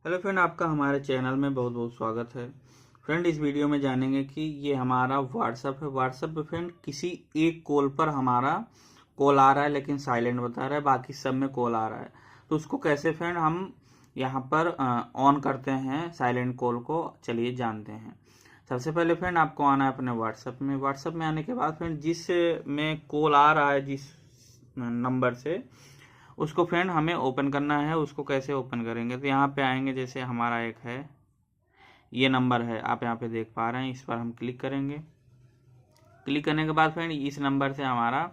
Hello friend, आपका हमारे channel में बहुत बहुत स्वागत है। फ्रेंड, इस वीडियो में जानेंगे कि ये हमारा व्हाट्सअप है। व्हाट्सअप पे फ्रेंड किसी एक कॉल पर हमारा कॉल आ रहा है लेकिन साइलेंट बता रहा है, बाकी सब में कॉल आ रहा है। तो उसको कैसे फ्रेंड हम यहाँ पर ऑन करते हैं साइलेंट कॉल को, चलिए जानते हैं। सबसे पहले फ्रेंड आपको आना है अपने व्हाट्सअप में। व्हाट्सअप में आने के बाद फ्रेंड जिस में कॉल आ रहा है, जिस नंबर से, उसको फ्रेंड हमें ओपन करना है। उसको कैसे ओपन करेंगे, तो यहाँ पे आएंगे। जैसे हमारा एक है, ये नंबर है, आप यहाँ पे देख पा रहे हैं। इस पर हम क्लिक करेंगे। क्लिक करने के बाद फ्रेंड इस नंबर से हमारा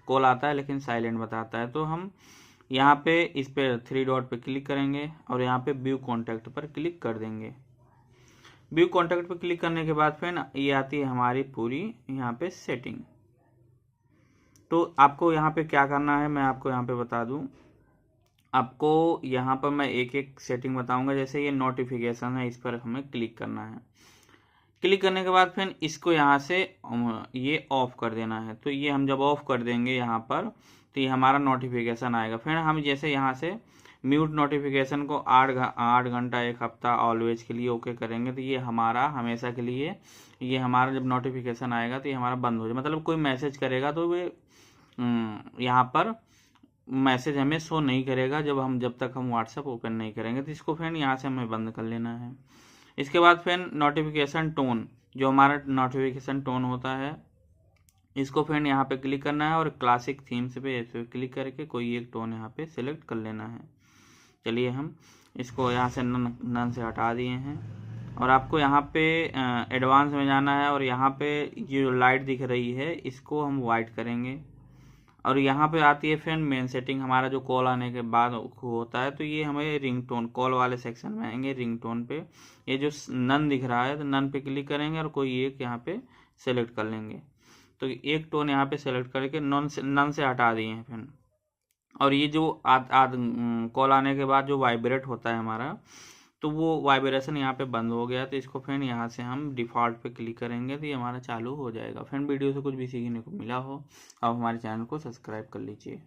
कॉल आता है लेकिन साइलेंट बताता है। तो हम यहाँ पे इस पे थ्री डॉट पे क्लिक करेंगे और यहाँ पे व्यू कॉन्टैक्ट पर क्लिक कर देंगे। व्यू कॉन्टैक्ट पर क्लिक करने के बाद फ्रेंड ये आती है हमारी पूरी यहाँ पे सेटिंग। तो आपको यहाँ पे क्या करना है मैं आपको यहाँ पे बता दूं। आपको यहाँ पर मैं एक एक सेटिंग बताऊंगा। जैसे ये नोटिफिकेशन है, इस पर हमें क्लिक करना है। क्लिक करने के बाद फिर इसको यहाँ से ये ऑफ कर देना है। तो ये हम जब ऑफ कर देंगे यहाँ पर, तो ये हमारा नोटिफिकेशन आएगा। फिर हम जैसे यहाँ से म्यूट नोटिफिकेशन को 8 घंटा 1 हफ्ता ऑलवेज के लिए ओके करेंगे, तो ये हमारा हमेशा के लिए, ये हमारा जब नोटिफिकेशन आएगा तो ये हमारा बंद हो जाए। मतलब कोई मैसेज करेगा तो वे यहाँ पर मैसेज हमें शो नहीं करेगा जब तक हम व्हाट्सएप ओपन नहीं करेंगे। तो इसको फ्रेंड यहाँ से हमें बंद कर लेना है। इसके बाद फ्रेंड नोटिफिकेशन टोन, जो हमारा नोटिफिकेशन टोन होता है, इसको फ्रेंड यहाँ पे क्लिक करना है और क्लासिक थीम्स पे ऐसे क्लिक करके कोई एक टोन यहाँ पे सिलेक्ट कर लेना है। चलिए हम इसको यहाँ से नन से हटा दिए हैं और आपको यहाँ पे एडवांस में जाना है और यहाँ पे जो लाइट दिख रही है इसको हम वाइट करेंगे। और यहाँ पे आती है फ्रेंड मेन सेटिंग, हमारा जो कॉल आने के बाद होता है। तो ये हमें रिंगटोन, कॉल वाले सेक्शन में आएंगे रिंगटोन पे। ये जो नन दिख रहा है तो नन पे क्लिक करेंगे और कोई एक यहाँ पे सेलेक्ट कर लेंगे। तो एक टोन यहाँ पे सेलेक्ट करके नन से हटा दिए हैं फ्रेंड। और ये जो कॉल आने के बाद जो वाइब्रेट होता है हमारा, तो वो वाइब्रेशन यहाँ पे बंद हो गया। तो इसको फ्रेंड यहाँ से हम डिफ़ॉल्ट पे क्लिक करेंगे तो ये हमारा चालू हो जाएगा। फ्रेंड वीडियो से कुछ भी सीखने को मिला हो, आप हमारे चैनल को सब्सक्राइब कर लीजिए।